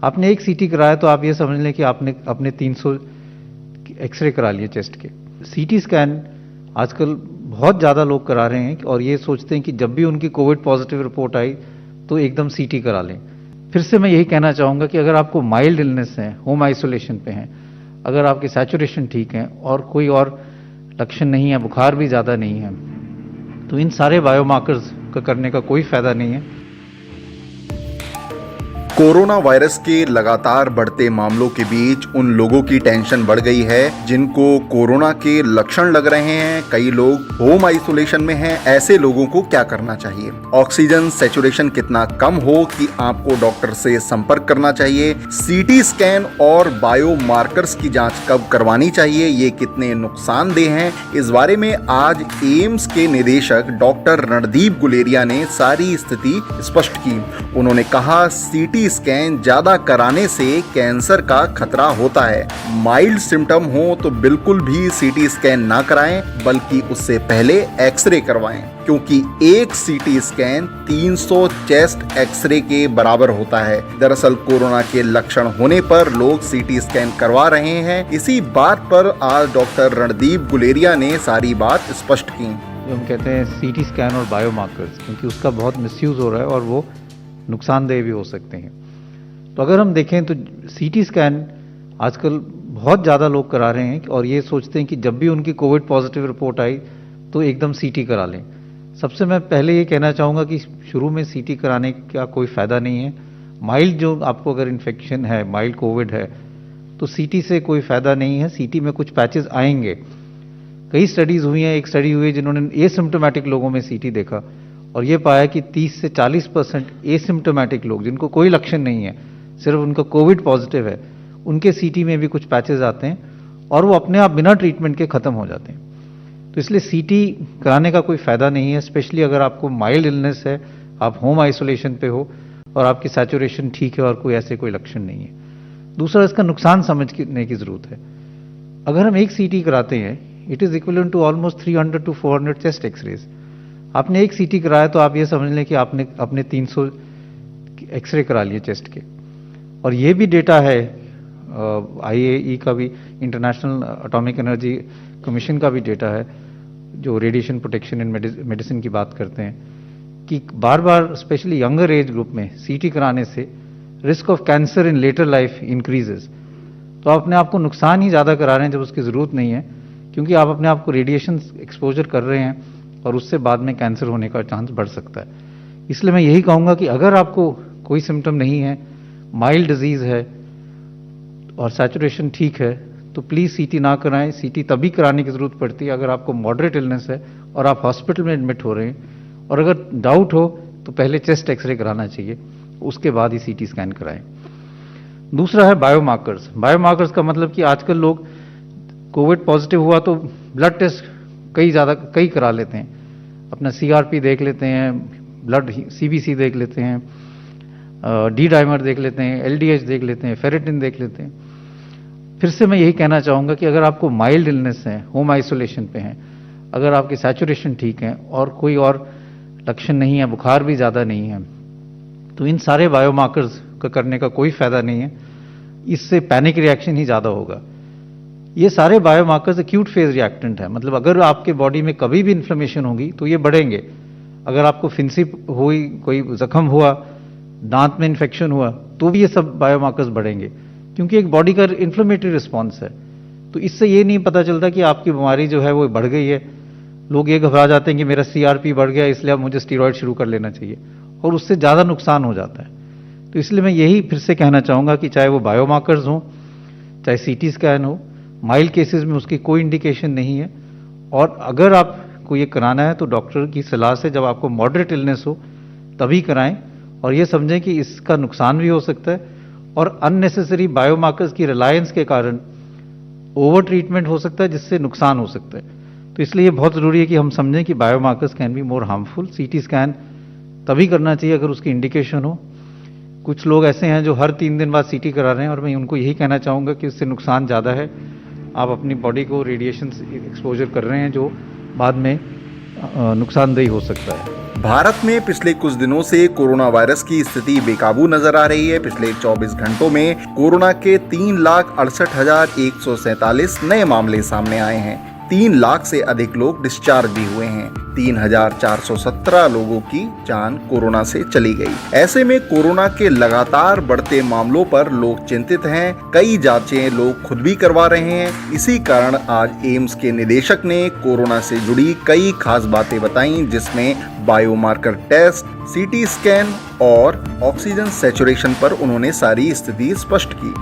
आपने एक सीटी कराया तो आप ये समझ लें कि आपने अपने 300 एक्सरे करा लिए चेस्ट के। सीटी स्कैन आजकल बहुत ज़्यादा लोग करा रहे हैं और ये सोचते हैं कि जब भी उनकी कोविड पॉजिटिव रिपोर्ट आई तो एकदम सीटी करा लें। फिर से मैं यही कहना चाहूँगा कि अगर आपको माइल्ड इलनेस है, होम आइसोलेशन पे हैं, अगर आपकी सैचुरेशन ठीक है और कोई और लक्षण नहीं है, बुखार भी ज़्यादा नहीं है, तो इन सारे बायोमार्कर्स का करने का कोई फ़ायदा नहीं है। कोरोना वायरस के लगातार बढ़ते मामलों के बीच उन लोगों की टेंशन बढ़ गई है जिनको कोरोना के लक्षण लग रहे हैं, कई लोग होम आइसोलेशन में हैं। ऐसे लोगों को क्या करना चाहिए? ऑक्सीजन सैचुरेशन कितना कम हो कि आपको डॉक्टर से संपर्क करना चाहिए? सीटी स्कैन और बायोमार्कर्स की जांच कब करवानी चाहिए? ये कितने नुकसानदेह हैं? इस बारे में आज एम्स के निदेशक डॉक्टर रणदीप गुलेरिया ने सारी स्थिति स्पष्ट की। उन्होंने कहा, सीटी स्कैन ज्यादा कराने से कैंसर का खतरा होता है। माइल्ड सिम्टम हो तो बिल्कुल भी सीटी स्कैन ना कराएं, बल्कि उससे पहले एक्सरे करवाएं, क्योंकि एक सीटी स्कैन 300 चेस्ट एक्सरे के बराबर होता है। दरअसल कोरोना के लक्षण होने पर लोग सीटी स्कैन करवा रहे हैं। इसी बात पर आज डॉक्टर रणदीप गुलेरिया ने सारी बात स्पष्ट की। जो हम कहते हैं सीटी स्कैन और बायोमार्कर्स, क्योंकि उसका बहुत मिसयूज हो रहा है और वो नुकसानदेह भी हो सकते हैं। तो अगर हम देखें तो सीटी स्कैन आजकल बहुत ज़्यादा लोग करा रहे हैं और ये सोचते हैं कि जब भी उनकी कोविड पॉजिटिव रिपोर्ट आई तो एकदम सीटी करा लें। सबसे मैं पहले ये कहना चाहूँगा कि शुरू में सीटी कराने का कोई फ़ायदा नहीं है। माइल्ड जो आपको अगर इन्फेक्शन है, माइल्ड कोविड है, तो सीटी से कोई फ़ायदा नहीं है। सीटी में कुछ पैचेस आएंगे। कई स्टडीज़ हुई हैं, एक स्टडी हुई है जिन्होंने एसिम्प्टोमेटिक लोगों में सीटी देखा और ये पाया कि 30 से 40% एसिम्प्टोमेटिक लोग जिनको कोई लक्षण नहीं है, सिर्फ उनका कोविड पॉजिटिव है, उनके सीटी में भी कुछ पैचेस आते हैं और वो अपने आप बिना ट्रीटमेंट के ख़त्म हो जाते हैं। तो इसलिए सीटी कराने का कोई फ़ायदा नहीं है, स्पेशली अगर आपको माइल्ड इलनेस है, आप होम आइसोलेशन पे हो और आपकी सैचुरेशन ठीक है और कोई ऐसे कोई लक्षण नहीं है। दूसरा, इसका नुकसान समझने की ज़रूरत है। अगर हम एक सीटी कराते हैं, it is equivalent to almost 300 to 400 chest X rays. आपने एक सीटी कराया तो आप ये समझ लें कि आपने अपने 300 एक्सरे करा लिए चेस्ट के। और ये भी डेटा है IAEA का भी, इंटरनेशनल एटॉमिक एनर्जी कमीशन का भी डेटा है, जो रेडिएशन प्रोटेक्शन इन मेडिसिन की बात करते हैं, कि बार बार स्पेशली यंगर एज ग्रुप में सीटी कराने से risk of cancer in later life increases. तो आप अपने आप को नुकसान ही ज़्यादा करा रहे हैं जब उसकी ज़रूरत नहीं है, क्योंकि आप अपने आप को रेडिएशन एक्सपोजर कर रहे हैं और उससे बाद में कैंसर होने का चांस बढ़ सकता है। इसलिए मैं यही कहूँगा कि अगर आपको कोई सिम्टम नहीं है, माइल्ड डिजीज़ है और सैचुरेशन ठीक है, तो प्लीज़ सीटी ना कराएं। सीटी तभी कराने की ज़रूरत पड़ती है अगर आपको मॉडरेट इलनेस है और आप हॉस्पिटल में एडमिट हो रहे हैं, और अगर डाउट हो तो पहले चेस्ट एक्सरे कराना चाहिए, उसके बाद ही सीटी स्कैन कराएं। दूसरा है बायोमार्कर्स। बायोमार्कर्स का मतलब कि आजकल लोग कोविड पॉजिटिव हुआ तो ब्लड टेस्ट कई करा लेते हैं। अपना CRP देख लेते हैं, ब्लड CBC देख लेते हैं, डी डाइमर देख लेते हैं, LDH देख लेते हैं, फेरेटिन देख लेते हैं। फिर से मैं यही कहना चाहूँगा कि अगर आपको माइल्ड इलनेस है, होम आइसोलेशन पे हैं, अगर आपकी सैचुरेशन ठीक है और कोई और लक्षण नहीं है, बुखार भी ज़्यादा नहीं है, तो इन सारे बायोमार्कर्स का करने का कोई फ़ायदा नहीं है। इससे पैनिक रिएक्शन ही ज़्यादा होगा। ये सारे बायोमार्कर्स एक्यूट फेज रिएक्टेंट है, मतलब अगर आपके बॉडी में कभी भी इन्फ्लेमेशन होगी तो ये बढ़ेंगे। अगर आपको फिंसी हुई, कोई जख्म हुआ, दांत में इन्फेक्शन हुआ, तो भी ये सब बायोमार्कर्स बढ़ेंगे, क्योंकि एक बॉडी का इन्फ्लेमेटरी रिस्पॉन्स है। तो इससे ये नहीं पता चलता कि आपकी बीमारी जो है वो बढ़ गई है। लोग ये घबरा जाते हैं कि मेरा CRP बढ़ गया इसलिए अब मुझे स्टीरॉयड शुरू कर लेना चाहिए, और उससे ज़्यादा नुकसान हो जाता है। तो इसलिए मैं यही फिर से कहना चाहूँगा कि चाहे वो बायोमार्कर्स हों, चाहे CT स्कैन हो, माइल्ड केसेस में उसकी कोई इंडिकेशन नहीं है। और अगर आपको ये कराना है तो डॉक्टर की सलाह से, जब आपको मॉडरेट इलनेस हो तभी कराएं, और ये समझें कि इसका नुकसान भी हो सकता है और अननेसेसरी बायोमार्कर्स की रिलायंस के कारण ओवर ट्रीटमेंट हो सकता है, जिससे नुकसान हो सकता है। तो इसलिए ये बहुत ज़रूरी है कि हम समझें कि biomarkers can be more harmful. CT scan तभी करना चाहिए अगर उसकी इंडिकेशन हो। कुछ लोग ऐसे हैं जो हर 3 दिन बाद CT करा रहे हैं, और मैं उनको यही कहना चाहूँगा कि इससे नुकसान ज़्यादा है। आप अपनी बॉडी को रेडिएशन एक्सपोजर कर रहे हैं जो बाद में नुकसानदेही हो सकता है। भारत में पिछले कुछ दिनों से कोरोना वायरस की स्थिति बेकाबू नजर आ रही है। पिछले 24 घंटों में कोरोना के 3,68,147 नए मामले सामने आए हैं। 3 लाख से अधिक लोग डिस्चार्ज भी हुए हैं। 3,417 लोगों की जान कोरोना से चली गई। ऐसे में कोरोना के लगातार बढ़ते मामलों पर लोग चिंतित हैं। कई जांचें लोग खुद भी करवा रहे हैं। इसी कारण आज एम्स के निदेशक ने कोरोना से जुड़ी कई खास बातें बताई, जिसमें बायोमार्कर टेस्ट, सीटी स्कैन और ऑक्सीजन सैचुरेशन पर उन्होंने सारी स्थिति स्पष्ट की।